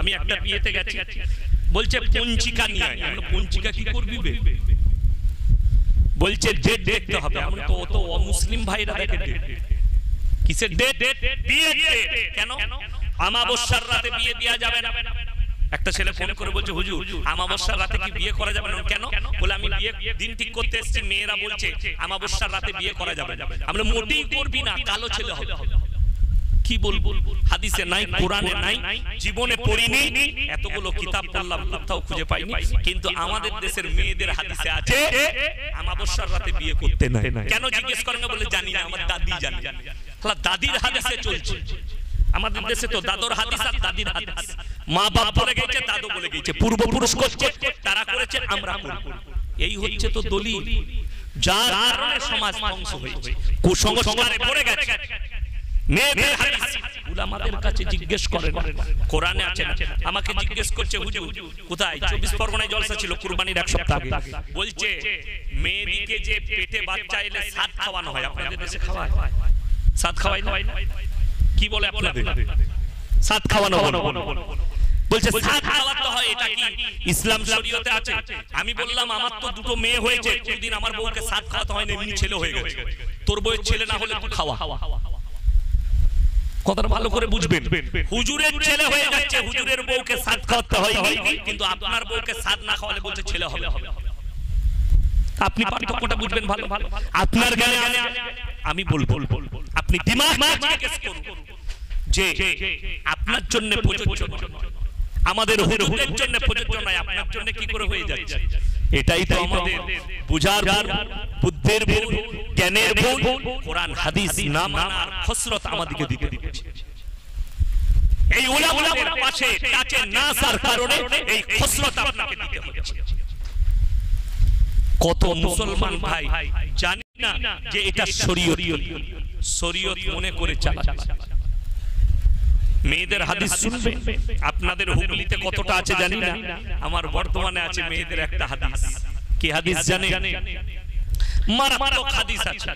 আমি একটা বিয়েতে গেছি, বলছে পঞ্চিকা নিয়ে আয়। আমরা পঞ্চিকা কি করবি বে? বলছে ডেট দেখতে হবে। আমরা তো অত অমুসলিম ভাইরা দেখে ডেট, কিসের ডেট? বিয়ের ডেট। কেন? আমাবস্যার রাতে বিয়ে দেওয়া যাবে না। একটা ছেলে ফোন করে বলছে হুজুর আমাবস্যার রাতে কি বিয়ে করা যাবে না? কেন? বলে আমি বিয়ে দিন ঠিক করতে এসেছি, মেয়েরা বলছে আমাবস্যার রাতে বিয়ে করা যাবে না। আমরা মোটেই করবি না, কালো ছেলে হবে। কি বলবো? হাদিসে নাই, কোরআনে নাই, জীবনে পড়িনি, এতগুলো কিতাব পড়লাম কোথাও খুঁজে পাইনি। কিন্তু আমাদের দেশের মেয়েদের হাদিসে আছে আমাবস্যার রাতে বিয়ে করতে নাই। কেন জিজ্ঞেস করেন? বলে জানি না, আমার দাদি জানে। দাদির হাদিসে চলছে। আমাদের দেশে তো দাদুর হাদিস আর দাদির হাদিস, মা বাপ বলে গেছে, দাদু বলে গেছে, পূর্বপুরুষ করছে, তারা করেছে, আমরা করব। এই হচ্ছে তো দলিল, যার কারণে সমাজ ধ্বংস হয়েছে, কুসংস্কারে পড়ে গেছে। মেয়েদের হাদিস উলামাদের কাছে জিজ্ঞেস করেন, কোরআনে আছে না? আমাকে জিজ্ঞেস করছে হুজুর কোথায়? 24 পরগনায় জলসা ছিল কুরবানির এক সপ্তাহ আগে। বলছে মেয়েদিকে যে পেটে বাচ্চা এলে সাদ খাওয়ানো হয়, আপনাদের দেশে খাওয়ায়? সাদ খাওয়ায় না? কি বলে আপনাদের? সাদ খাওয়ানো বলছে সাদ খাওয়াতে হয়। এটা কি ইসলাম শরীয়তে আছে? আমি বললাম আমার তো দুটো মেয়ে হয়েছে, কোনদিন আমার বউকে সাদ খাওয়াতে হয় না, এমনি ছেলে হয়ে গেছে। তোর বউয়ের ছেলে না হলে তুই খাওয়া। কথাটা ভালো করে বুঝবেন। হুজুরের ছেলে হয়ে যাচ্ছে, হুজুরের বউকে সাদ খাওয়াতে হয়, কিন্তু আপনার বউকে সাদ না খাওয়ালে বলছে ছেলে হবে। আপনি পার্থক্যটা বুঝবেন ভালো। আপনার জ্ঞানে আমি বলবো, আপনি দিমাগ জিজ্ঞেস করুন যে আপনার জন্য প্রযোজ্য, আমাদের হুজুরের জন্য প্রযোজ্য নয়, আপনার জন্য কি করে হয়ে যাচ্ছে? এটাই তো আমাদের বুঝার ভুল, বুদ্ধির ভুল, জ্ঞানের ভুল। কোরআন হাদিস না মানার খসরত আমাদেরকে দিতে দিচ্ছে। এই উলামাদের পাশে কাছে না আসার কারণে এই খসরত আপনাকে দিতে হচ্ছে। কত মুসলমান ভাই জানি না যে এটা শরীয়ত, শরীয়ত মনে করে চালাচ্ছে। মেয়েদের হাদিস শুনবে, আপনাদের হুগলিতে কতটা আছে জানি না, আমার বর্তমানে আছে মেয়েদের একটা হাদিস। কি হাদিস জানেন? মারাত্মক হাদিস আছে।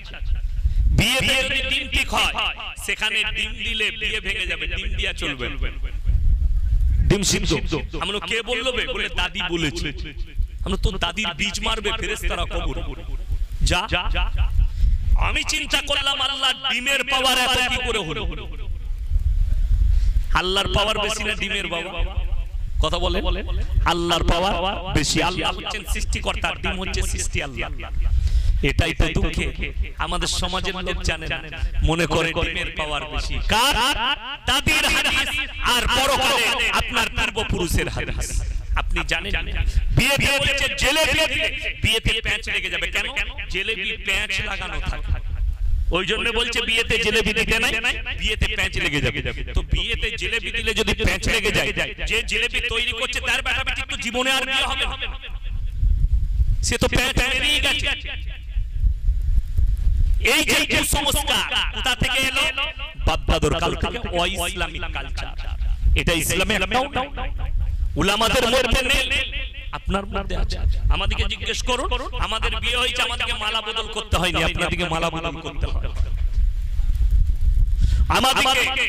বিয়েতে যদি ডিম ঠিক হয়, সেখানে ডিম দিলে বিয়ে ভেঙে যাবে, ডিম দিয়া চলবে। ডিম সিদ্ধ। আমরা কে বললো? বলে দাদি বলেছে। আমরা তো দাদির বীজ মারবে ফেরেশতারা কবর। যা আমি চিন্তা করলাম আল্লাহ ডিমের পাওয়ার এত কি করে হলো? আল্লাহর পাওয়ার বেশি না ডিমের বাবা? কথা বলে আল্লাহর পাওয়ার বেশি। আল্লাহ হচ্ছেন সৃষ্টিকর্তা, ডিম হচ্ছে সৃষ্টি আল্লাহ। এটাই তো দুঃখে আমাদের সমাজের লোক জানে না, মনে করে ডিমের পাওয়ার বেশি। কার? দাদির হাদিস আর পরকালে আপনার পূর্বপুরুষের হাদিস। আপনি জানেন বিয়েতে বলেছে জিলেবি দিলে বিয়েতে প্যাঁচ লেগে যাবে। কেন? জিলেবি প্যাঁচ লাগানো থাকে, ওই জন্য বলছে বিয়েতে জিলেবি দিতে নাই, বিয়েতে প্যাঁচ লেগে যাবে। তো বিয়েতে জিলেবি দিলে যদি প্যাঁচ লেগে যায়, যে জিলেবি তৈরি করছে তার বেটা বেটি তো জীবনে আর বিয়ে হবে না, সে তো প্যাঁচ মেরেই গেছে। এই যে কুসংস্কার কোথা থেকে এলো? বাপ-দাদুর কাল থেকে অ-ইসলামিক কালচার। এটা ইসলামে একটাও উলামাদের মধ্যে নেই, আপনার মধ্যে আছে। আমাদেরকে জিজ্ঞেস করুন, আমাদের বিয়ে হয়েছে, আমাদেরকে মালা বদল করতে হয়নি, আপনাদেরকে মালা বদল করতে হয়। আমাদেরকে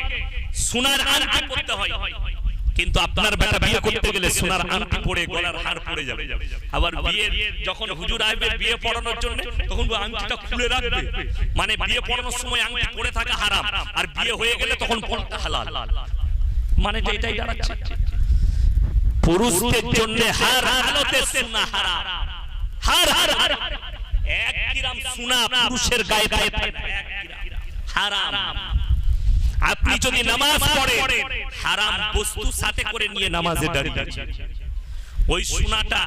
সোনার আংটি পরতে হয়, কিন্তু আপনার বেটা বিয়ে করতে গেলে সোনার আংটি পরে গলার হার পরে যাবে। আবার বিয়ে যখন হুজুর আসবে বিয়ে পড়ানোর জন্য, তখন আংটিটা খুলে রাখবে। মানে বিয়ে পড়ানোর সময় আংটি পরে থাকা হারাম, আর বিয়ে হয়ে গেলে তখন পড়তে হালাল। মানে এটাই দাঁড়াচ্ছে পুরুষদের জন্য হার হালতে সোনা হারাম। হার 1 গ্রাম সোনা পুরুষের গায়ে থাকে হারাম। আপনি যদি নামাজ পড়েন, হারাম বস্তু সাথে করে নিয়ে নামাজে দাঁড়িয়েছেন, ওই সোনাটা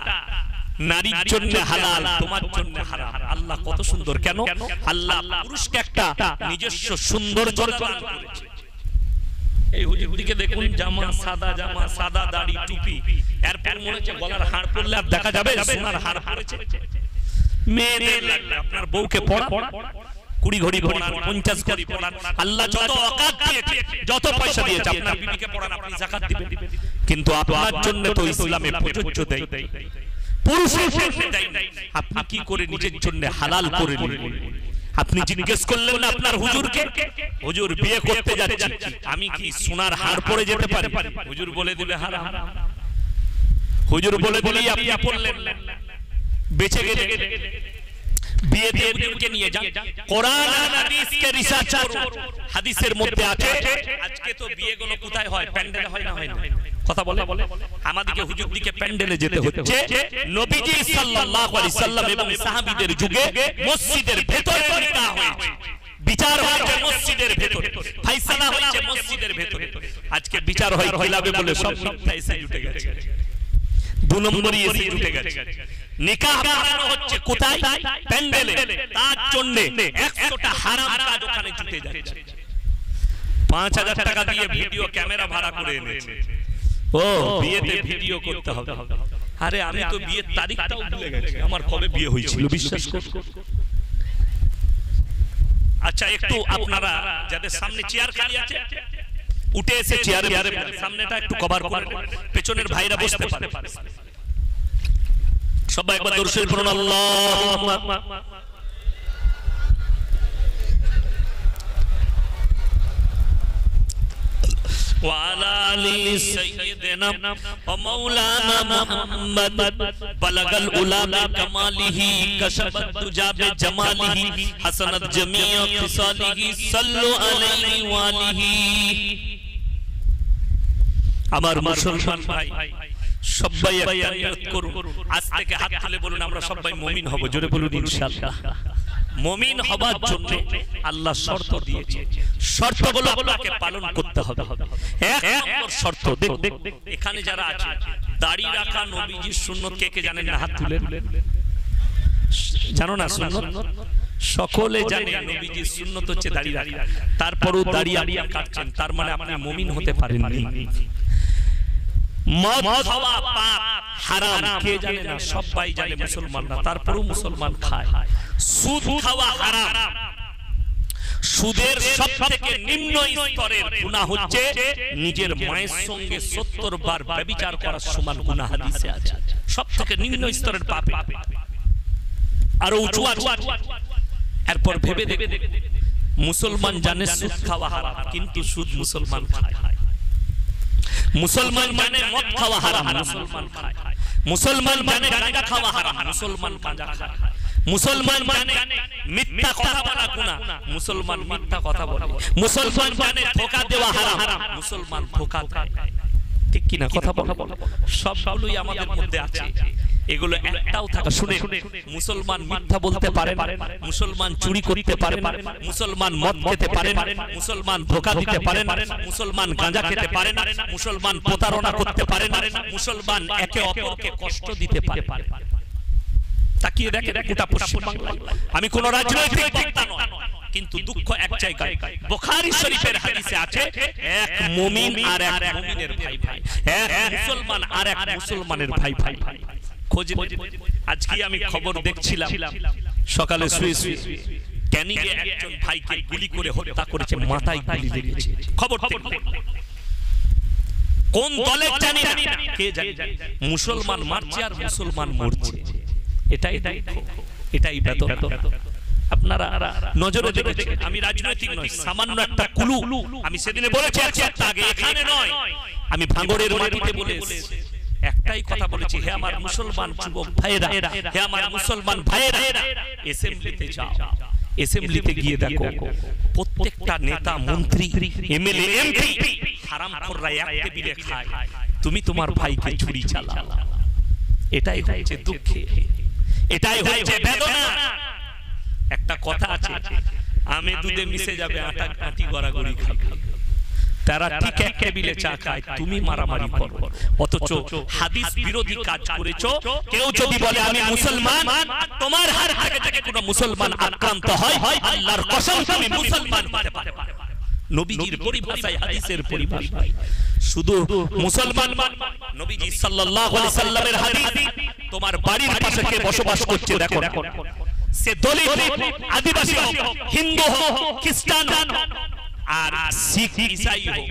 নারীর জন্য হালাল, তোমার জন্য হারাম। আল্লাহ কত সুন্দর! কেন? আল্লাহ পুরুষকে একটা নিজস্ব সৌন্দর্য দান করেছে। এই হুজুরদিকে দেখুন, জামা সাদা, জামা সাদা, দাড়ি টুপি, এরপর মনে হচ্ছে গলার হার পরলে আর দেখা যাবে সোনার হার পরেছে। মেয়েদের লাগবে আপনার বউকে পড়া, 20 ঘড়ি পড়ান, 50 ঘড়ি পড়ান। আল্লাহ যত ওকাত দিয়েছে, যত পয়সা দিয়েছে, আপনার বিবিকে পড়ান, আপনি যাকাত দিবেন। কিন্তু আপনার জন্য তো ইসলামে প্রযোজ্য দেয়, পুরুষের জন্য দেয়। আপনি কি করে নিজের জন্য হালাল করে নিলেন? আপনি জিজ্ঞেস করলেন না আপনার হুজুরকে, হুজুর বিয়ে করতে যাচ্ছি, আমি কি সোনার হার পরে যেতে পারি? হুজুর বলে দিবে হারাম। হুজুর বলে দিলেই আপনি পড়লেন, বেঁচে গেলে। বিয়ে দিয়ে হুজুরকে নিয়ে যান, কোরআন আর হাদিসকে রিসার্চ করুন। হাদিসের মধ্যে আছে, আজকে তো বিয়েগুলো কোথায় হয়? প্যান্ডেলে হয় না? হয় না? কথা বলে আমাদেরকে হুজুর দিকে প্যান্ডেলে যেতে হচ্ছে। নবীজি সাল্লাল্লাহু আলাইহি সাল্লাম এবং সাহাবীদের যুগে মসজিদের ভেতরে নিকাহ হয়েছে, বিচার হয়েছে মসজিদের ভেতরে, ফয়সালা হয়েছে মসজিদের ভেতরে। আজকে বিচার হয় ক্লাবে বলে সব মিথ্যা এসে জুটে গেছে, 2 নম্বরই এসে জুটে গেছে। নিকাহ বানানো হচ্ছে কোথায়? প্যান্ডেলে। তার জন্য 100টা হারাম কাজ ওখানে জুটে যাচ্ছে। 5000 টাকা দিয়ে ভিডিও ক্যামেরা ভাড়া করে এনেছে, ও বিয়েতে ভিডিও করতে হবে। আরে আমি তো বিয়ের তারিখটাও ভুলে গেছি, আমার কবে বিয়ে হয়েছিল বিশ্বাস করুন। আচ্ছা একটু আপনারা যাদের সামনে চেয়ার খালি আছে উঠে এসে চেয়ারে সামনেটা একটু কভার করে, পেছনের ভাইরা বসতে পারে। সবাই একবার দরুদ শরীফ পড়ুন, আল্লাহুম্মা وعلى آل سيدنا ومولانا محمد بلغ العلا بكماله كشف الدجى بجماله حسنت جميع خصاله صلوا عليه وآله। আমার মুসলমান ভাই সবাই একটা নিয়ত করুন, আজ থেকে হাত তুলে বলুন আমরা সবাই মুমিন হব। জোরে বলুন ইনশাআল্লাহ। মুমিন হবার জন্য আল্লাহ শর্ত দিয়েছে, শর্তগুলো আপনাকে পালন করতে হবে। এক নম্বর শর্ত, এখানে যারা আছে দাড়ি রাখা নবীজির সুন্নত কে কে জানেন না? হাত তুলে। জানো না সুন্নত? সকলে জানে নবীজির সুন্নত হচ্ছে দাড়ি রাখা, তারপরেও দাড়ি আপনি কাটছেন, তার মানে আপনি মুমিন হতে পারেননি। মদ খাওয়া পাপ হারাম, কে জানে না? সবাই জানে মুসলমানরা, তারপরেও মুসলমান খায়। সুদ খাওয়া হারাম, সুদের সবথেকে নিম্ন স্তরের গুনাহ হচ্ছে নিজের মায়ের সঙ্গে 70 বার ব্যভিচার করার সমান গুনাহ হাদিসে আছে। সবথেকে নিম্ন স্তরের পাপ, আর উঁচু আছে। এরপর ভেবে দেখে মুসলমান জানে সুদ খাওয়া হারাম, কিন্তু সুদ মুসলমান খায়। মুসলমান মানে মদ খাওয়া হারাম, মুসলমান খায়। মুসলমান মানে গাঁজা খাওয়া হারাম, মুসলমান গাঁজা খায়। মুসলমান মানে মিথ্যা কথা বলা গুনাহ, মুসলমান মিথ্যা কথা বলে। মুসলমান মানে ধোঁকা দেওয়া হারাম, মুসলমান ধোঁকা দেয়। ঠিক কি না? কথা বলা সবগুলোই আমাদের মধ্যে আছে, এগুলো একটাও থাকা। শুনে, মুসলমান মিথ্যা বলতে পারে, মুসলমান চুরি করতে পারে, মুসলমান মদ খেতে পারে, মুসলমান ধোঁকা দিতে পারে, মুসলমান গাঁজা খেতে পারে, মুসলমান প্রতারণা করতে পারে, মুসলমান একে অপরকে কষ্ট দিতে পারে। তাকিয়ে দেখেন গোটা পশ্চিম বাংলায়। আমি কোন রাজনৈতিক বক্তা নয়, কিন্তু দুঃখ এক জায়গায়। বুখারী শরীফের হাদিসে আছে, এক মুমিন আর এক মুমিনের ভাই ভাই, এক মুসলমান আর এক মুসলমানের ভাই ভাই। খোঁজে আজকে আমি খবর দেখছিলাম, সকালে শুয়ে শুয়ে ক্যানিংয়ে একজন ভাইকে গুলি করে হত্যা করেছে, মাথায় গুলি লেগেছে। খবর কোন দলের জানি না, কে জানে, মুসলমান মারছে আর মুসলমান মরছে। এটাই দেখো, এটাই বেদনা। আপনারা নজরে দেখেছেন, আমি রাজনৈতিক নয়, সামান্য একটা কুলু আমি সেদিনে বলেছি আগে, এখানে নয়, আমি ভাঙড়ের মাটিতে বলেছি। একটাই কথা বলেছি, হে আমার মুসলমান যুবক ভাইরা, হে আমার মুসলমান ভাইরা, অ্যাসেম্বলিতে যাও, অ্যাসেম্বলিতে গিয়ে দেখো প্রত্যেকটা নেতা, মন্ত্রী, এমএলএ, এমপি হারামখোররা এক টেবিলে খায়, তুমি তোমার ভাইকে ছুরি চালাও। এটাই হচ্ছে দুঃখে, এটাই হচ্ছে বেদনা। একটা কথা আছে, আমে দুধে মিশে যাবে, আটা কাটি গড়াগড়ি খাবে। তারা ঠিক এক টেবিলে চা খায়, তুমি মারামারি করো। অথচ হাদিস বিরোধী কাজ করেছো। কেউ যদি বলে আমি মুসলমান, তোমার হার থেকে থেকে কোনো মুসলমান আক্রান্ত হয়, আল্লাহর কসম তুমি মুসলমান হতে পারবে না। নবীজির পরিভাষায়, হাদিসের পরিভাষায় শুধু মুসলমান, নবীজি সাল্লাল্লাহু আলাইহি সাল্লামের হাদিস, তোমার বাড়ির পাশে কে বসবাস করছে দেখো, সে দলিত হোক, আদিবাসী হোক, হিন্দু হোক, খ্রিস্টান হোক, আর শিখ, ঈসাই হোক,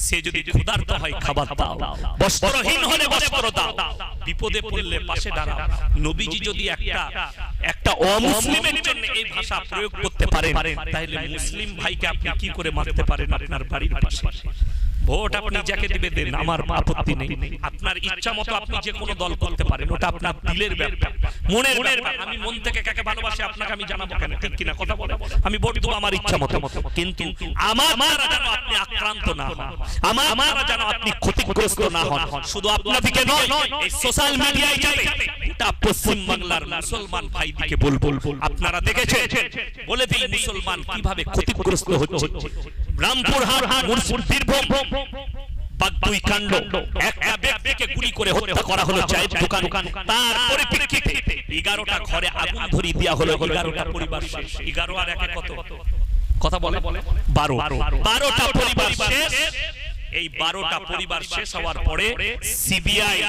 সে যদি ক্ষুধার্ত হয় খাবার দাও, বস্ত্রহীন হলে বস্ত্র দাও, বিপদে পড়লে পাশে দাঁড়াও। নবীজি যদি একটা অমুসলিমের জন্য এই ভাষা প্রয়োগ করতে পারেন, তাহলে মুসলিম ভাইকে আপনি কি করে মারতে পারেন আপনার বাড়ির পাশে? ভোট আপনি যাকে দিবে দেন, আমার আপত্তি নেই। আপনার ইচ্ছা মতো আপনি যে কোনো দল করতে পারেন, ওটা আপনার দিলের ব্যাপার, মনের ব্যাপার। আমি মন থেকে কাকে ভালোবাসি আপনাকে আমি জানাবো কেন? ঠিক কিনা কথা বলে? আমি ভোট দেবো আমার ইচ্ছা মতো, কিন্তু আমার যেন আপনি আক্রান্ত না হন, আমার যেন আপনি ক্ষতিগ্রস্ত না হন। শুধু আপনাদিকে নয়, এই সোশ্যাল মিডিয়ায় যাবে এটা পশ্চিম বাংলার মুসলমান ভাইদিকে বলবো, আপনারা দেখেছেন, বলে দিই মুসলমান কিভাবে ক্ষতিগ্রস্ত হচ্ছে। রামপুরহাট, বীরভূম, বাগদুই কাণ্ড, একটা ব্যক্তিকে গুলি করে হত্যা করা হলো চায়ের দোকান, তার পরিপ্রেক্ষিতে 11টা ঘরে আগুন ধরিয়ে দেওয়া হলো, 11টা পরিবার শেষ। 11 আর 1 কত? কথা বলে 12টা পরিবার শেষ। এই 12টা পরিবার শেষ হওয়ার পরে সিবিআই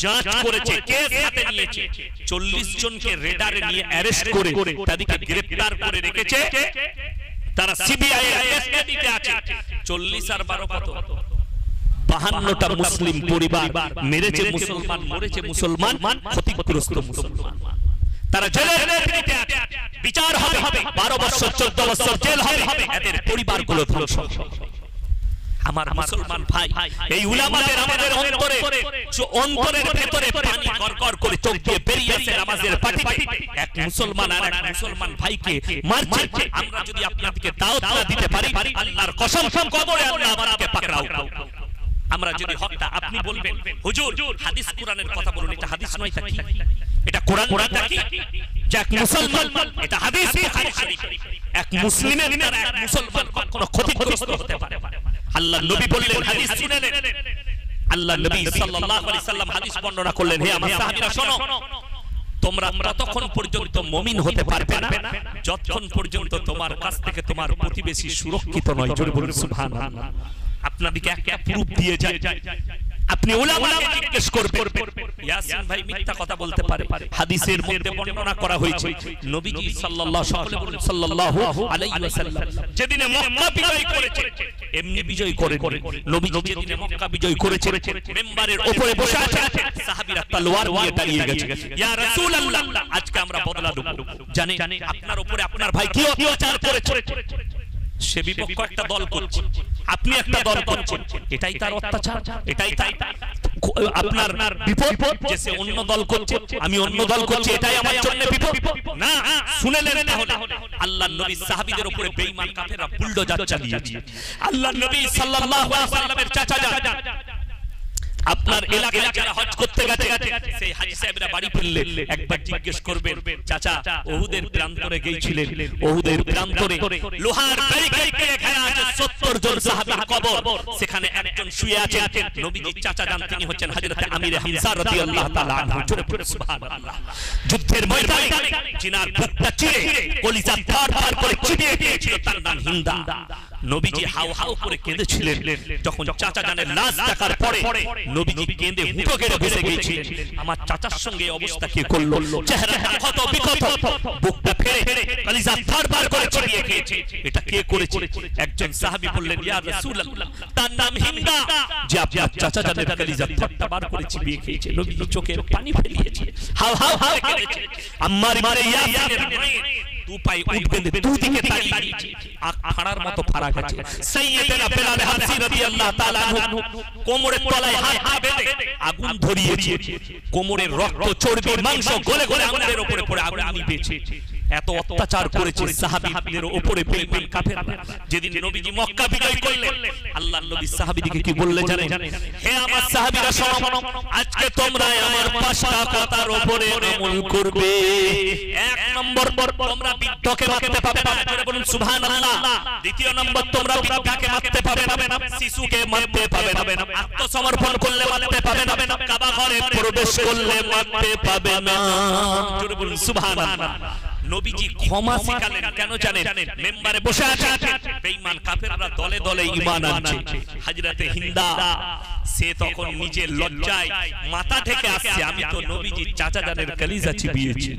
যাঞ্চ করেছে, কেস হাতে নিয়েছে, 40 জনকে রেডারে নিয়ে অ্যারেস্ট করে তাদেরকে গ্রেফতার করে রেখেছে। তারা সিবিআই এর কাস্টডিতে আছে। 40 আর 12 কত? 52টা মুসলিম পরিবার মেরেছে মুসলমান, মরেছে মুসলমান, ক্ষতিগ্রস্ত মুসলমান। তারা জেলের ভিতরে আছে, বিচার হবে, 12 বছর 14 বছর জেল হবে, এদের পরিবারগুলো ধ্বংস। আমার মুসলমান ভাই, এই উলামাদের আমাদের অন্তরের ভেতরে পানি গড়গড় করে চোখ দিয়ে বেরিয়ে আসে নামাজের পাটিতে। এক মুসলমান আর এক মুসলমান ভাইকে মারছে। আমরা যদি আপনাদেরকে দাওয়াত না দিতে পারি, আল্লাহর কসম কবরে আল্লাহ আমাদেরকে পাকড়াও। আমরা যদি হকটা, আপনি বলবেন হুজুর হাদিস কোরআনের কথা বলুন, এটা হাদিস নয় তা কি? এটা কোরআন তা কি? যে এক মুসলমান, এটা হাদিস বুখারী শরীফ, এক মুসলিমের দ্বারা এক মুসলমান কখনো ক্ষতিগ্রস্ত হতে পারে? আল্লাহ নবী বললেন, হাদিস শুনেন, আল্লাহ নবী সাল্লাল্লাহু আলাইহি সাল্লাম হাদিস বর্ণনা করলেন, হে আমার সাহাবীরা শোনো, তোমরা ততক্ষণ পর্যন্ত মুমিন হতে পারবে না যতক্ষণ পর্যন্ত তোমার কাছ থেকে তোমার প্রতিবেশী সুরক্ষিত নয়। জোরে বলুন সুবহানাল্লাহ। আপনাদেরকে একটা প্রুফ দিয়ে যায়, আপনি উলামাকে জিজ্ঞেস করবেন, ইয়াসিন ভাই মিথ্যা কথা বলতে পারে? হাদিসের মধ্যে বর্ণনা করা হয়েছে নবীজি সাল্লাল্লাহু আলাইহি ওয়াসাল্লাম যেদিনে মক্কা বিজয় করেছে, এমনি বিজয় করেন, নবীজি যেদিনে মক্কা বিজয় করেছে মিম্বারের উপরে বসে আছে, সাহাবীরা তলোয়ার নিয়ে দাঁড়িয়ে গেছে, ইয়া রাসূলুল্লাহ আজকে আমরা বদলা দেব। জানেন আপনার উপরে আপনার ভাই কি অত্যাচার করেছে? সে বিপক্ষ একটা দল করছে, আপনি একটা দল করছেন, এটাই তার অত্যাচার, এটাই তাই আপনার বিপদ। যে সে অন্য দল করছে, আমি অন্য দল করছি, এটাই আমার জন্য বিপদ না। শুনেলেন তাহলে আল্লাহর নবী সাহাবীদের উপরে বেঈমান কাফেররা বুলডোজার চালিয়েছে। আল্লাহর নবী সাল্লাল্লাহু আলাইহি ওয়াসাল্লামের চাচা যান, আপনার এলাকায় যারা হজ করতে গেছে, সেই হাজী সাহেবরা বাড়ি ফিরলে একবার জিজ্ঞেস করবেন, চাচা ওহুদের প্রান্তরে গিয়েছিলেন, ওহুদের প্রান্তরে লোহার ব্যারিকেড দিয়ে ঘেরা আছে 70 জন সাহাবীর কবর, সেখানে একজন শুয়ে আছেন, নবীজির চাচা যান, তিনি হচ্ছেন হযরত আমির হামজা রাদিয়াল্লাহু তাআলা আনহু। সুবহানাল্লাহ। যুদ্ধের ময়দানে জিনার বুকটা চিরে কলিজা ফাড় করে চিবিয়ে দিয়েছিল, তার নাম হিন্দা। নবীজি হাউ হাউ করে কেঁদেছিলেন। যখন চাচা জানের লাশ দেখার পরে নবীজি কেঁদে হুঁটো গেড়ে বসে গিয়েছিলেন। আমার চাচার সঙ্গে অবস্থা কি করলো? চেহারাটা কত বিকট, বুকটা ফেড়ে কলিজা ফাড় করে চিবিয়ে খেয়েছে। এটা কে করেছে? একজন সাহাবী বললেন, ইয়া রাসূলুল্লাহ তার নাম হিন্দা, যে আপনার চাচা জানের কলিজা ফাড় করে চিবিয়ে খেয়েছে। নবীজি চোখের পানি ফেলিয়েছে, হাউ হাউ করে কেঁদেছে। আম্মার ইবনে ইয়াসিরের মায়ের দু পায়ে উঠ বেঁধে দুদিকে তাড়িয়ে দিয়েছে, আখ ফাড়ার মতো ফাড়া গেছে। সাইয়্যিদুনা বেলাল হাবশী রাদিয়াল্লাহু তাআলা আনহু কোমরের তলায় হাত বেঁধে আগুন ধরিয়েছে, কোমরের রক্ত চর্বি মাংস গলে গলে আগুনের উপরে পড়ে আগুন নিভেছে। এত অত্যাচার করেছে সাহাবীদের উপরে বেঈমান কাফেররা। যেদিন নবীজি মক্কা বিজয় করলেন, আল্লাহর নবী সাহাবীদেরকে কি বললেন জানেন? হে আমার সাহাবীরা শোনো, আজকে তোমরা আমার পাঁচটা কথার উপরে আমল করবে। এক নম্বর, তোমরা বৃদ্ধকে মারতে পাবে না, জোরে বলুন সুবহানাল্লাহ। দ্বিতীয় নম্বর, তোমরা বৃদ্ধাকে মারতে পাবে না, শিশুকে মারতে পাবে না, আত্মসমর্পণ করলে মারতে পাবে না, কাবা ঘরে প্রবেশ করলে মারতে পাবে না, জোরে বলুন সুবহানাল্লাহ। নবীজি ক্ষমা শিখালেন, কেন জানেন? মেম্বারে বসে আছে বেঈমান কাফেররা দলে দলে ঈমান আনছে। হযরতে হিন্দা সে তখন নিজের লজ্জায় মাথা থেকে আসছে, আমি তো নবীজির চাচা জানের কলিজা চিবিয়েছি।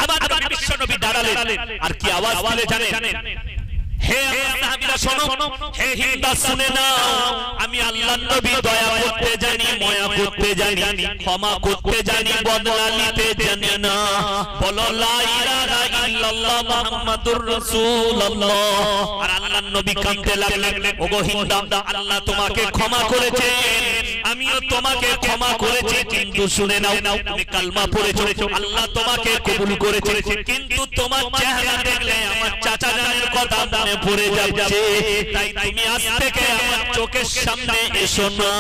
আবার বিশ্ব নবী দাঁড়ালেন, আর কি আওয়াজ বলে জানেন? হে সাহাবীরা শোনো, হে হিন্দা শুনে নাও, আমি আল্লাহর নবী দয়া করতে জানি, মায়া করতে জানি, ক্ষমা করতে জানি, বদলা নিতে জানি না। বলো লা ইলাহা ইল্লাল্লাহ মুহাম্মাদুর রাসূলুল্লাহ। আর আল্লাহর নবী কাঁদতে লাগলেন, ওগো হিন্দা, আল্লাহ তোমাকে ক্ষমা করেছে, আমিও তোমাকে ক্ষমা করেছি, কিন্তু শুনে নাও, তুমি কালমা পড়েছো, আল্লাহ তোমাকে কবুল করেছে, কিন্তু তোমার চেহারা দেখলে আমার চাচা জানের কথা মনে পড়ে যাচ্ছে, তাই তুমি আজ থেকে আমার চোখের সামনে এসো না।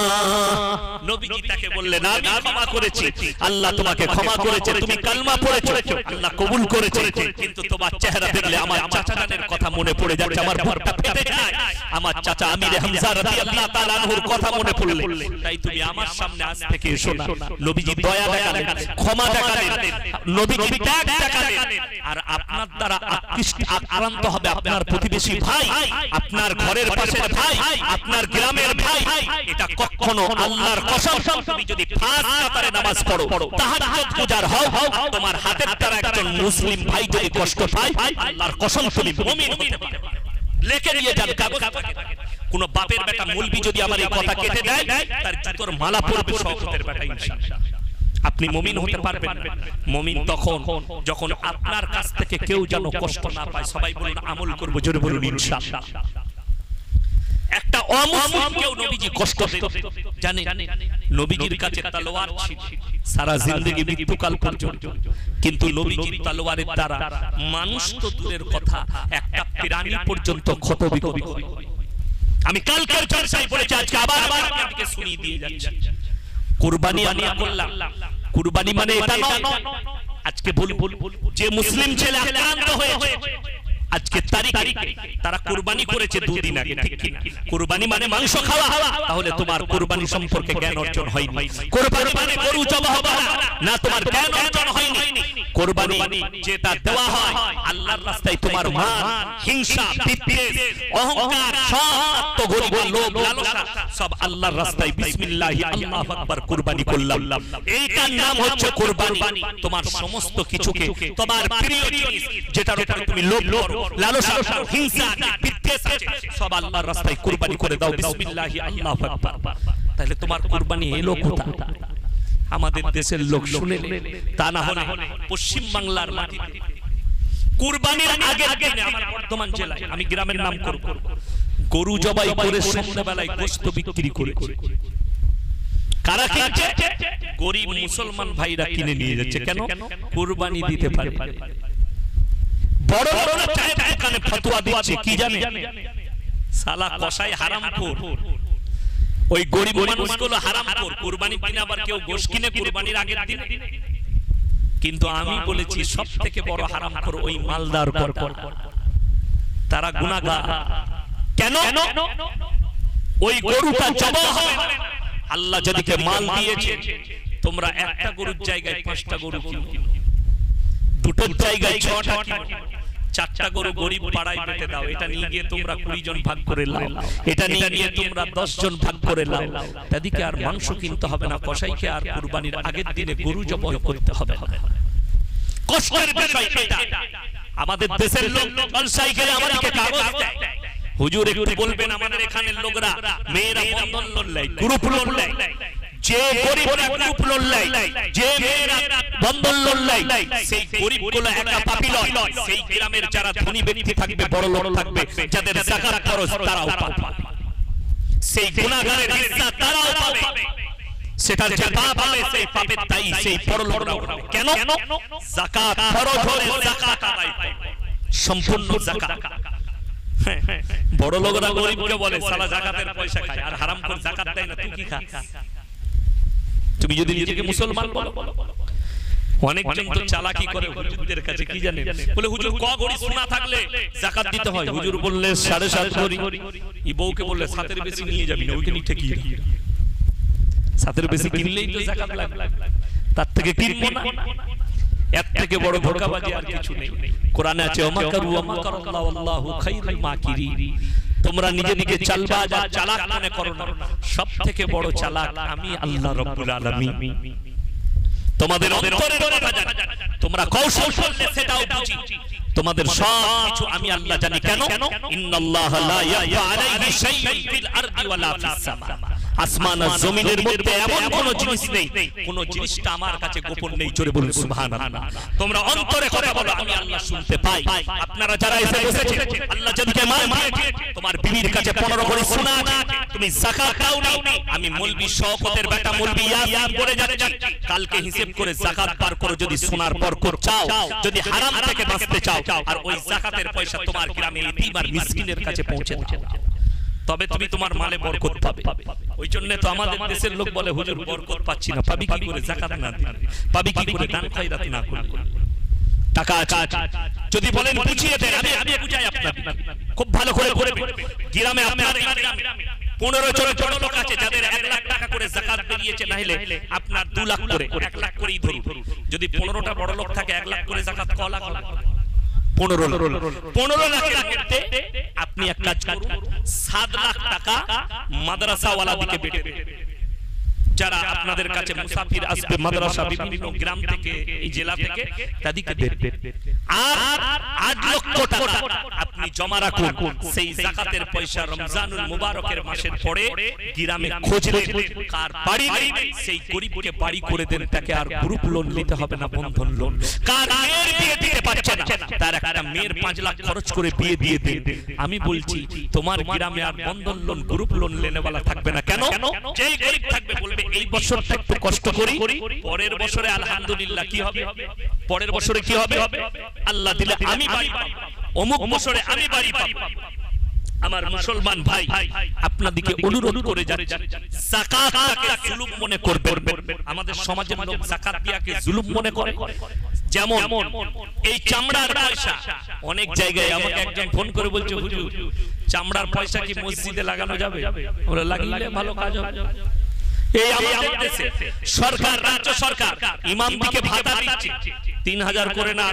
নবীজি তাকে বললেন, আমি ক্ষমা করেছি, আল্লাহ তোমাকে ক্ষমা করেছে, তুমি কালমা পড়েছো, আল্লাহ কবুল করেছে, কিন্তু তোমার চেহারা দেখলে আমার চাচা জানের কথা মনে পড়ে যাচ্ছে, আমার বুকটা ফেটে যায়, আমার চাচা আমির হামজা রাদিয়াল্লাহু তাআলা আনহুর কথা মনে পড়লে, তাই তুমি আমার সামনে আজ থেকে এসো না। নবীজি দয়া দেখালেন, ক্ষমা দেখালেন, নবীজি ত্যাগ দেখালেন। আর আপনার দ্বারা আক্রান্ত হবে আপনার প্রতিবেশী ভাই, আপনার ঘরের পাশের ভাই, আপনার গ্রামের ভাই, এটা কখনো আল্লাহর কসম, তুমি যদি পাঁচ কাতারে নামাজ পড়ো, তাহাজ্জুদ গুজার হও, তোমার হাতের দ্বারা একজন মুসলিম ভাই যদি কষ্ট পায়, আল্লাহর কসম তুমি মুমিন হতে পারবে। লিখে নিয়ে যান কাগজ। কোন বাপের বেটা মুলবি যদি আমার এই কথা কেটে দেয়, তার জুতোর মালা পড়বে শওকতের বেটা ইনশাআল্লাহ। আপনি মুমিন হতে পারবেন। মুমিন তখন যখন আপনার কাছ থেকে কেউ যেন কষ্ট না পায়। সবাই বলুন আমল করব, জোরে বলুন ইনশাআল্লাহ। একটা অমুসলিম কেউ নবীজি কষ্ট দিত, জানেন নবীজির কাছে তলোয়ার ছিল সারা জিন্দেগি মৃত্যুকাল পর্যন্ত, কিন্তু নবীজির তলোয়ারের দ্বারা মানুষ তো দূরের কথা, একটা প্রাণী পর্যন্ত ক্ষতবিক্ষত হয়। আমি কালকের চর্চায় বলেছি, আজকে আবার আপনাদেরকে শুনিয়ে দিয়ে যাচ্ছি। কুরবানি আমি করলাম, কুরবানি মানে এটা নয়। আজকে বলবো যে মুসলিম ছেলে আক্রান্ত হয়েছে, আজকে তারিখে তারা কুরবানি করেছে 2 দিন আগে, ঠিক কি না? কুরবানি মানে মাংস খাওয়া, তাহলে তোমার কুরবানি সম্পর্কে জ্ঞান অর্জন হয়নি। কুরবানি মানে গরু জবাই হবে না, তোমার জ্ঞান অর্জন হয়নি। কুরবানি যেটা দেওয়া হয় আল্লাহর রাস্তায়, তোমার মান, হিংসা, বিদ্বেষ, অহংকার, সব গরিব লোভ, লালসা সব আল্লাহর রাস্তায় বিসমিল্লাহি আল্লাহু আকবার কুরবানি করলাম, এইটার নাম হচ্ছে কুরবানি। তোমার সমস্ত কিছুকে, তোমার প্রিয় জিনিস যেটার উপর তুমি লোভ করো, লালসা, হিংসা, বিদ্বেষ আছে, সব আল্লাহর রাস্তায় কুরবানি করে দাও বিসমিল্লাহি আল্লাহু আকবার। তাহলে তোমার কুরবানি এলো কোথায়? আমাদের দেশের লোক শুনে, তা না হলে পশ্চিম বাংলার মাটিতে কুরবানির আগের দিনে আমার বর্ধমান জেলায়, আমি গ্রামের নাম করব, গরু জবাই করে সন্ধ্যাবেলায় গোশত বিক্রি করেছে। কারা কিনছে? গরিব মুসলমান ভাইরা কিনে নিয়ে যাচ্ছে। কেন? কুরবানি দিতে পারে। বড় বড় চায়ের দোকানে ফতোয়া দিচ্ছে, কি জানে? শালা কসাই হারামখোর, ওই গরিব মানুষগুলো হারামখোর। কুরবানি দিনে আবার কেউ গোশ কিনে কুরবানির আগের দিন। কিন্তু আমি বলেছি সবথেকে বড় হারামখোর ওই মালদার কর্কট, তারা গুনাহগার। কেন? ওই গরুটা জবাই হবে, আল্লাহ যাদেরকে মাল দিয়েছে, তোমরা একটা গরুর জায়গায় 5টা গরু কিনো, দুটোর জায়গায় 6টা কিনো, 4টা গরু গরিব পাড়ায় বেঁধে দাও, এটা নিয়ে গিয়ে তোমরা 20 জন ভাগ করে লাও, এটা নিয়ে গিয়ে তোমরা 10 জন ভাগ করে লাও। তাদেরকে আর মাংস কিনতে হবে না, কসাইকে আর কুরবানির আগের দিনে গরু জবাই করতে হবে না। কষ্টের বিষয় এটা। আমাদের দেশের লোক কসাইকে আমাদেরকে কাগজ দেয়, হুজুর একটু বলবেন আমাদের এখানের লোকরা, মেয়েরা বন্ধন লোন নেয়, গ্রুপ লোন নেয়, যে গরিবরা গ্রুপ লোন নেয়, যে মেয়েরা বন্ধন লোন নেয়, সেই গরিবগুলো একা পাপী নয়, সেই গ্রামের যারা ধনী ব্যক্তি থাকবে, বড় লোক থাকবে, যাদের যাকাত খরচ তারাও পাবে, সেই গুনাহগারের হিস্সা তারাও পাবে। সেটা যে পাপ হবে সেই পাপের তাই সেই বড় লোকরাও পাবে। কেন? যাকাত খরচ হলে যাকাত আদায় করবে, সম্পূর্ণ যাকাত। বড় লোকরা গরিবকে বলে শালা যাকাতের পয়সা খায়, আর হারামখোর যাকাত দেয় না, তুই কি খাস? তুমি যদি নিজেকে মুসলমান বলো। অনেকজন তো চালাকি করে হুজুরদের কাছে, কি জানেন? বলে হুজুর ক গড়ি সোনা থাকলে যাকাত দিতে হয়। হুজুর বললে 7.5 গড়ি। এই বউকে বললে 7-এর বেশি নিয়ে যাবি না, ওইকে নিয়ে ঠেকিয়ে রাখি। 7-এর বেশি কিনলেই তো যাকাত লাগবে, তার থেকে কিনবো না। এর থেকে বড় ধোঁকাবাজি আর কিছু নেই। কোরআনে আছে ওমাকারু ওমাকারাল্লাহু ওয়াল্লাহু খায়রুল মাকিরিন। তোমরা নিজেকে চালবাজ আর চালাক মনে করো না, সবথেকে বড় চালাক আমি আল্লাহ রাব্বুল আলামিন। তোমাদের অন্তরের কথা জানি, তোমরা কৌশল করলে সেটাও বুঝি, তোমাদের সব কিছু আমি আল্লাহ জানি। কেন? ইন্নাল্লাহা লা ইয়াখফা আলাইহি শাইউন ফিল আরদি ওয়ালা ফিস সামা। আসমান আর জমিনের মধ্যে এমন কোন জিনিস নেই, কোন জিনিসটা আমার কাছে গোপন নেই। জোরে বলুন সুবহানাল্লাহ। তোমরা অন্তরে কথা বলো, আমি আল্লাহ শুনতে পাই। আপনারা যারা এসে বসেছেন, আল্লাহ যাদেরকে মাল দিয়েছে, তোমার বিবির কাছে 15 ভরি সোনা আছে, তুমি যাকাত দাও না, আমি মৌলভী শওকতের বেটা মৌলভী ইয়াসিন বলে যাচ্ছি, কালকে হিসাব করে যাকাত পার করো। যদি সোনার বরকত চাও, যদি হারাম থেকে বাঁচতে চাও, আর ওই যাকাতের পয়সা তোমার গ্রামে এতিম আর মিসকিনের কাছে পৌঁছে দাও, তবে তুমি তোমার মালে বরকত পাবে। ওই জন্য তো আমাদের দেশের লোক বলে, হুজুর বরকত পাচ্ছি না। পাবি কি করে যাকাত না দিলে? পাবি কি করে দান খয়রাত না করলে? টাকা আছে যদি বলেন বুঝিয়ে দেন, আমি বুঝাই আপনাকে খুব ভালো করে করবেন। গ্রামে আপনার 15 জন বড় লোক আছে যাদের 1 লাখ টাকা করে যাকাত বেরিয়েছে, না হলে আপনার 2 লাখ করে 1 লাখ করেই ধরুন। যদি 15টা বড় লোক থাকে 1 লাখ করে যাকাত ক লাখ? 15 লাখের মধ্যে আপনি এক কাজ করুন, 7 লাখ টাকা মাদ্রাসাওয়ালা দিকে বেটে দেন। যারা আপনাদের কাছে মুসাফির আসবে মাদ্রাসা বিভিন্ন গ্রাম থেকে, এই জেলা থেকে, তাদেরকে দেন। আর 8 লক্ষ টাকা আপনি জমা রাখুন। সেই যাকাতের পয়সা রমজানুল মুবারকের মাসের পরে গ্রামে খোঁজ নেন, কার বাড়ি নেই সেই গরিবকে বাড়ি করে দেন। তাকে আর গ্রুপ লোন নিতে হবে না, বন্ধন লোন। কার মেয়ের বিয়ে দিতে পারছে না, তার একটা মেয়ের 5 লাখ খরচ করে বিয়ে দিয়ে দেন। আমি বলছি তোমার গ্রামে আর বন্ধন লোন, গ্রুপ লোন লেনেওয়ালা থাকবে না। কেন? যেই গরিব থাকবে বলবে এই বছরটা একটু কষ্ট করি, পরের বছরে আলহামদুলিল্লাহ কি হবে, পরের বছরে কি হবে, আল্লাহ দিলে আমি বাড়ি পাবো, অমুক বছরে আমি বাড়ি পাবো। আমার মুসলমান ভাই আপনাদেরকে অনুরোধ করে যাচ্ছি, যাকাতকে জুলুম মনে করবেন। আমাদের সমাজের লোক যাকাত দিয়াকে জুলুম মনে করে। যেমন এই চামড়ার পয়সা, অনেক জায়গায় আমাকে একজন ফোন করে বলছে, হুজুর চামড়ার পয়সা কি মসজিদে লাগানো যাবে? ওরা লাগিয়ে ভালো কাজ হবে। এই আমাদের দেশে সরকার, রাজ্য সরকার ইমামদিকে ভাতা দিচ্ছে 3000 করে না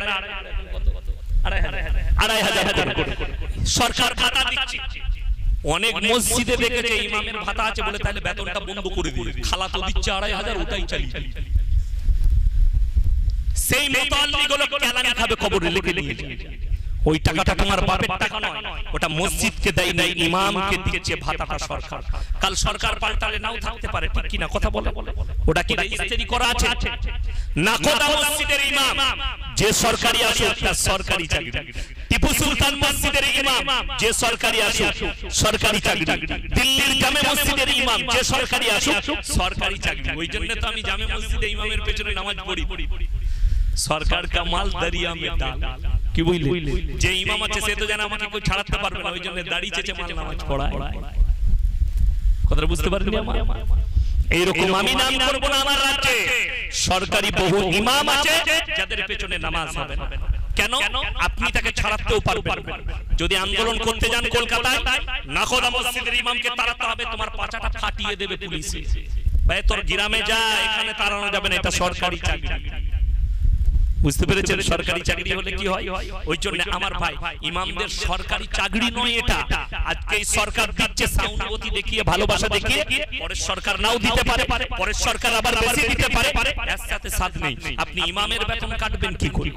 2500 করে সরকার ভাতা দিচ্ছে। অনেক মসজিদে দেখেছে ইমামের ভাতা আছে বলে তাহলে বেতনটা বন্ধ করে দিয়ে খালা তো দিচ্ছে 2500, ওটাই চালিয়ে সেই মুতাল্লিগুলো কেলানি খাবে, খবরে লিখে নিয়েছে। ওই টাকাটা তোমার বাপের টাকা নয়, ওটা মসজিদকে দেয় নাই, ইমামকে দিচ্ছে ভাতাটা সরকার। কাল সরকার পাল্টালে নাও থাকতে পারে, ঠিক কি না কথা বলে? ওটা কি রেজিস্ট্রি করা আছে? না কোটা মসজিদের ইমাম যে সরকারি আসে তার সরকারি চাকরি। টিপু সুলতান মসজিদের ইমাম যে সরকারি আসে সরকারি চাকরি। দিল্লির জামে মসজিদের ইমাম যে সরকারি আসে সরকারি চাকরি। ওই জন্য তো আমি জামে মসজিদে ইমামের পেছনে নামাজ পড়ি। সরকার কা মাল দরিয়া মে ডাল, কি বুঝলি? যে ইমাম আছে সে তো জানে আমাকে কেউ ছাড়াতে পারবে না, ওই জন্য দাড়ি চেচে মাল নামাজ পড়ায়। কথাটা বুঝতে পারলি? আমার এইরকম আমি নাম করব না, আমার রাজ্যে সরকারি বহু ইমাম আছে যাদের পেছনে নামাজ হবে না। কেন? আপনি তাকে ছাড়াতেও পারবেন। যদি আন্দোলন করতে যান কলকাতায়, নাখোদা মসজিদের ইমামকে তাড়াতে হবে, তোমার পাছাটা ফাটিয়ে দেবে পুলিশে। ভাই তোর গ্রামে যা, এখানে তাড়ানো যাবে না, এটা সরকারি চাকরি। বুঝতে পেরেছেন? সরকারি চাকরি হলে কি হয়? ওই জন্য আমার ভাই ইমামদের সরকারি চাকরি নয় এটা। আজকে এই সরকার দিচ্ছে সাউন্ডবতী দেখিয়ে, ভালোবাসা দেখিয়ে, পরের সরকার নাও দিতে পারে, পরের সরকার আবার বেশি দিতে পারে, এর সাথে সাথ নেই। আপনি ইমামের বেতন কাটবেন কি করে?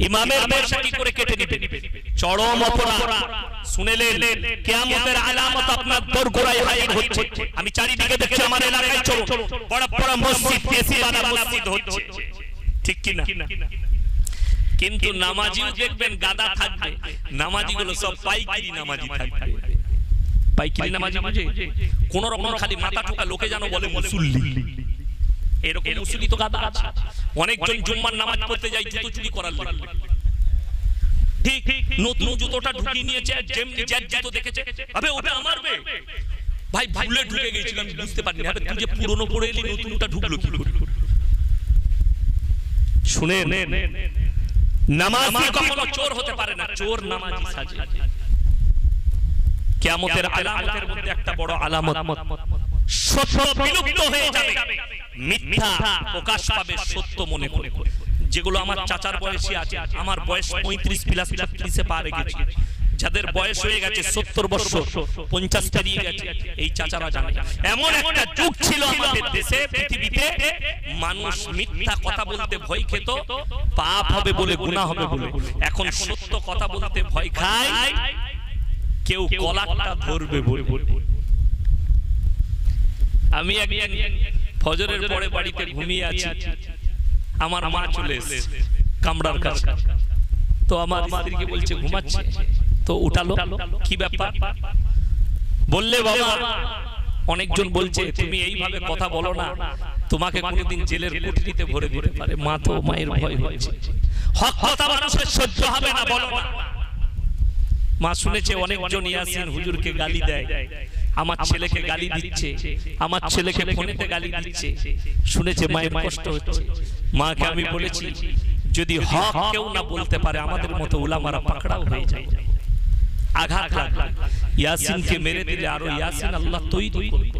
ইমামের পয়সা কি করে কেটে নেবেন? চরম অপরাধ। শুনেলেন কিয়ামতের আলামত আপনার দোরগোড়ায় হাজির হচ্ছে। আমি চারিদিকে দেখছি আমার এলাকায় চলুন, বড় বড় মসজিদ, দেশিবানা মসজিদ হচ্ছে, ঠিক কি না? কিন্তু নামাজিও দেখবেন গাদা থাকবে, নামাজিগুলো সব পাইকিরি নামাজি থাকবে। পাইকিরি নামাজি বুঝে কোন রকম খালি মাথা ঠোকা লোকে জানো বলে মুসল্লি, এরকম মুসল্লি তো গাদা আছে। অনেকজন জুম্মার নামাজ পড়তে যায় জুতো চুরি করার লাগে, ঠিক নতুন জুতোটা ঢুকিয়ে নিয়েছে, যেমনি জ্যাট জুতো দেখেছে, আবে ওটা আমার বে ভাই, ভুলে ঢুকে গেছিলাম বুঝতে পারিনি। আবে তুই যে পুরনো পড়ে এলি, নতুনটা ঢুকলো কি করে? শুনেন, নামাজি কখনো চোর হতে পারে না, চোর নামাজি সাজে। কিয়ামতের আলামতের মধ্যে একটা বড় আলামত, সত্য বিলুপ্ত হয়ে যাবে, মিথ্যা প্রকাশ পাবে সত্য মনে করে। যেগুলো আমার চাচার বয়সী আছে, আমার বয়স 35 প্লাস 36 এ পারে গেছে, যাদের বয়স হয়ে গেছে 70 বছর 50 পেরিয়ে গেছে, এই চাচারা জানে এমন একটা যুগ ছিল আমাদের দেশে পৃথিবীতে, মানুষ মিথ্যা কথা বলতে ভয় খেত, পাপ হবে বলে, গুনাহ হবে বলে। এখন সত্য কথা বলতে ভয় খায়, কেউ কলাটা ধরবে বলে। আমি একদিন ফজরের পরে বাড়িতে ঘুমিয়ে আছি, আমার মা চলে এসেছে কামরার কাছে। তো আমার স্ত্রীকে বলছে ঘুমাচ্ছে, তো উঠালো, কি ব্যাপার? বললে বাবা অনেকজন বলছে তুমি এইভাবে কথা বলো না, তোমাকে কোনোদিন জেলের কুঠরিতে ভরে দিতে পারে। মা তো মায়ের ভয় হয়েছে, হক কথা মানুষের সহ্য হবে না, বলো না। মা শুনেছে অনেকজন ইয়াসিন হুজুরকে গালি দেয়, আমার ছেলেকে গালি দিচ্ছে, আমার ছেলেকে ফোনেতে গালি দিচ্ছে, শুনেছে মায়ের কষ্ট হচ্ছে। মাকে আমি বলেছি যদি হক কেউ না বলতে পারে, আমাদের মতো উলামারা পাকড়াও হয়ে যায়, আঘাত লাগবে। ইয়াসিনকে মেরে দিলে আরো ইয়াসিন আল্লাহ তৈরি করবে।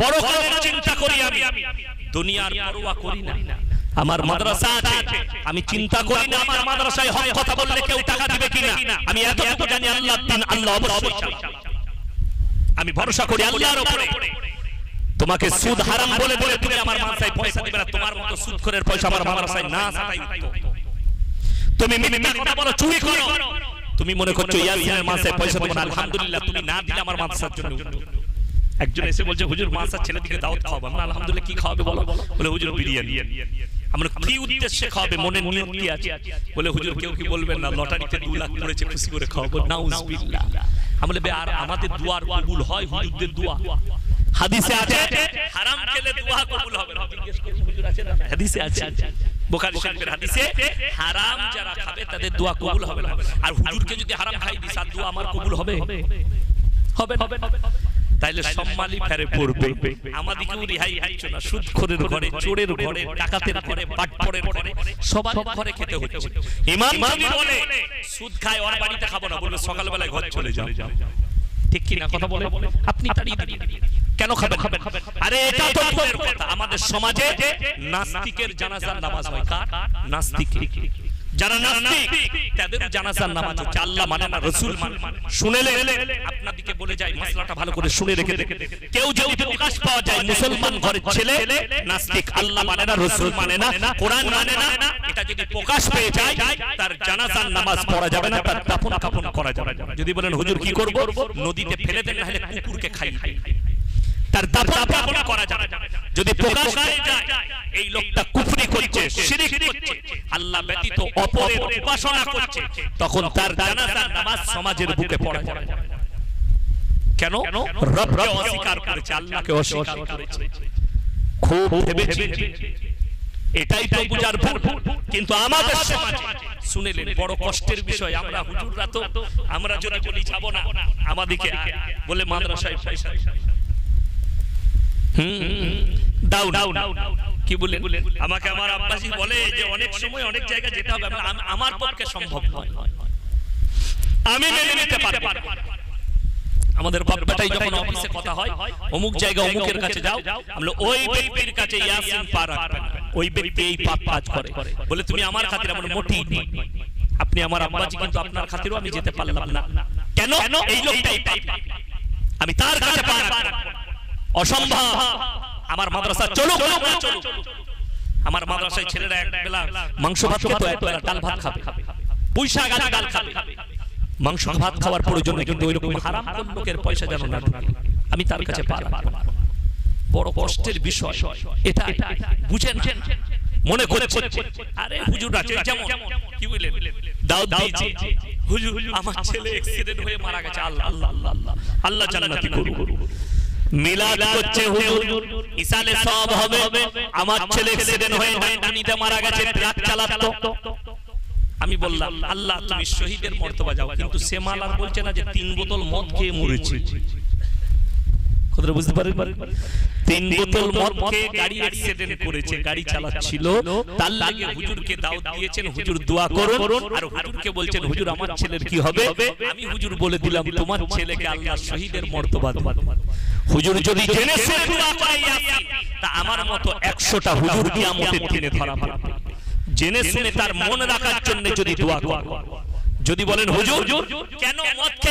পরকালের চিন্তা করি আমি, দুনিয়ার পরোয়া করি না। আমার মাদ্রাসা আছে, আমি চিন্তা করি না আমার মাদ্রাসায় হক কথা বললে কেউ টাকা দিবে কিনা। আমি এতটুকু জানি আল্লাহর দিন আল্লাহ অবশ্যই চালাবে। আমি ভরসা করি আল্লাহর উপরে। তোমাকে সুদ হারাম বলে বলে তুমি আমার মাদ্রাসায় পয়সা দিবে না, তোমার মতো সুদখোরের পয়সা আমার মাদ্রাসায় না সাটাই উত্তম। তুমি মিথ্যা কথা বলো, চুরি করো, তুমি মনে করছো ইয়াসিনের মাদ্রাসায় পয়সা দেব না, আলহামদুলিল্লাহ তুমি না দিলে আমার মাদ্রাসার জন্য উত্তম। একজন এসে বলছে হুজুর মাদ্রাসার ছেলেদিকে দাওয়াত খাওয়াবো। আমরা আলহামদুলিল্লাহ কি খাওয়াবে বলো? বলে হুজুর বিরিয়ানি। আমরা কি উদ্দেশ্যে খাওয়াবে, মনের নিয়ত কি আছে? বলে হুজুর কেউ কি বলবেন না লটারিতে 2 লাখ পড়েছে, খুশি করে খাওয়াবো। নাউজুবিল্লাহ। আমরা বলি আর আমাদের দুয়ার কবুল হয় হুজুরদের দোয়া? হাদিসে আছে হারাম খেলে দোয়া কবুল হবে না। জিজ্ঞেস করুন হুজুর আছে না? হাদিসে আছে, বুখারী শরীফের হাদিসে, হারাম যারা খাবে তাদের দোয়া কবুল হবে না। আর হুজুরকে যদি হারাম খাই দিই, তার দোয়া আমার কবুল হবে? হবে না। তাইলে সম্মানই ফেরে পড়বে। আমাদেরকেও রেহাই দিচ্ছ না, সুদখোরের ঘরে, চোরের ঘরে, ডাকাতের ঘরে, বাটপড়ের ঘরে, সবার ঘরে খেতে হচ্ছে। ইমাম যদি বলে সুদ খায় ওর বাড়িতে খাবো না, বলবে সকালবেলায় ঘর চলে যাও। ঠিক কি না কথা বলে? আপনি তাড়িয়ে দিন, কেন খাবেন? আরে এটা তো দূরের কথা, আমাদের সমাজে নাস্তিকের জানাজার নামাজ হয়। কার? নাস্তিক। যারা নাস্তিক তাদের জানাজার নামাজ হচ্ছে। আল্লাহ মানে না, রাসূল মানে। শুনেলে আপনাদেরকে বলে যাই, মাসলাটা ভালো করে শুনে রেখে দেন। কেউ যদি প্রকাশ পাওয়া যায় মুসলমান ঘরের ছেলে নাস্তিক, আল্লাহ মানে না, রাসূল মানে না, কোরআন মানে না, এটা যদি প্রকাশ পেয়ে যায় তার জানাজার নামাজ পড়া যাবে না, তার দাফন কাফন করা যাবে না। যদি বলেন হুজুর কি করব? নদীতে ফেলে দেন, না হলে কুকুরকে খাইয়ে দেন, তার দাফন কাফন করা যাবে না। যদি প্রকাশ হয়ে যায় এই লোকটা কুফরি করছে, শিরক করছে, আল্লাহ ব্যতীত অপরের উপাসনা করছে, তখন তার জানাজার নামাজ সমাজের বুকে পড়া যাবে না। কেন? রবকে অস্বীকার করেছে, আল্লাহকে অস্বীকার করেছে। খুব ভেবেছি, এটাই তো বুঝার ভুল। কিন্তু আমাদের সমাজে শুনেলেন বড় কষ্টের বিষয়। আমরা হুজুররা তো আমরা যদি বলি যাব না, আমাদেরকে বলে মাদ্রাসায় পয়সা দাও দাও কি বলেন? আমাকে আমার আব্বাসি বলে যে অনেক সময় অনেক জায়গায় যেতে হবে, আমার পক্ষে সম্ভব নয়, আমি মেনে নিতে পারবো। আমাদের বাপটাই যখন অফিসে কথা হয়, অমুক জায়গা অমুকের কাছে যাও, আমরা ওই ব্যক্তির কাছে ইয়াসিন পাঠ রাখবেন, ওই ব্যক্তি এই পাপ কাজ করে, বলে তুমি আমার খাতির। আমার মোটেই নয়, আপনি আমার আব্বাজি, কিন্তু আপনার খাতিরও আমি যেতে পারলাম না। কেন? এই লোকটাই পাপ, আমি তার কাছে পাঠ রাখবো, অসম্ভব। আমার মাদ্রাসা চলুক, আমার মাদ্রাসায় ছেলেরা এক বেলা মাংস ভাত খেত, এক বেলা ডাল ভাত খাবে, পয়সা গাছ ডাল খাবে। মাংস ভাত খাওয়ার প্রয়োজন নেই, কিন্তু ওইরকম হারাম লোকের পয়সা যেন না ঢোকে, আমি তার কাছে পার। বড় কষ্টের বিষয় এটা, বুঝেন? মনে করছে আরে হুজুর আছে, যেমন কি বললেন দাউদ দিয়েছে, হুজুর আমার ছেলে অ্যাক্সিডেন্ট হয়ে মারা গেছে, আল্লাহ আল্লাহ আল্লাহ আল্লাহ জান্নাতি করুন। মিলাদ করছে হুজুর, ইসালে সওয়াব হবে, আমার ছেলে অ্যাক্সিডেন্ট হয়ে ডানিতে মারা গেছে, ট্রাক চালাতো। আমি বললাম আল্লাহ তুমি শহীদের মর্তবা যাও, কিন্তু সে মালার বলছে না যে 3 বোতল মদ খেয়ে মরেছে। কথাটা বুঝতে পারেন? 3 বোতল মদ খেয়ে গাড়ি অ্যাক্সিডেন্ট করেছে, গাড়ি চালাচ্ছিল, তার লাগে হুজুরকে দাওয়াত দিয়েছেন, হুজুর দোয়া করুন। আর হুজুরকে বলছেন হুজুর আমার ছেলের কি হবে? আমি হুজুর বলে দিলাম তোমার ছেলেকে আল্লাহ শহীদের মর্তবা দেবেন। হুজুর যদি জেনে শুনে দোয়া করে ইয়াসিন, তা আমার মতো 100টা হুজুর কিয়ামতের দিনে ধরা পড়বে। জেনে শুনে তার মন রাখার জন্য যদি দোয়া করে, যদি বলেন হুজুর কেন মদ খেয়ে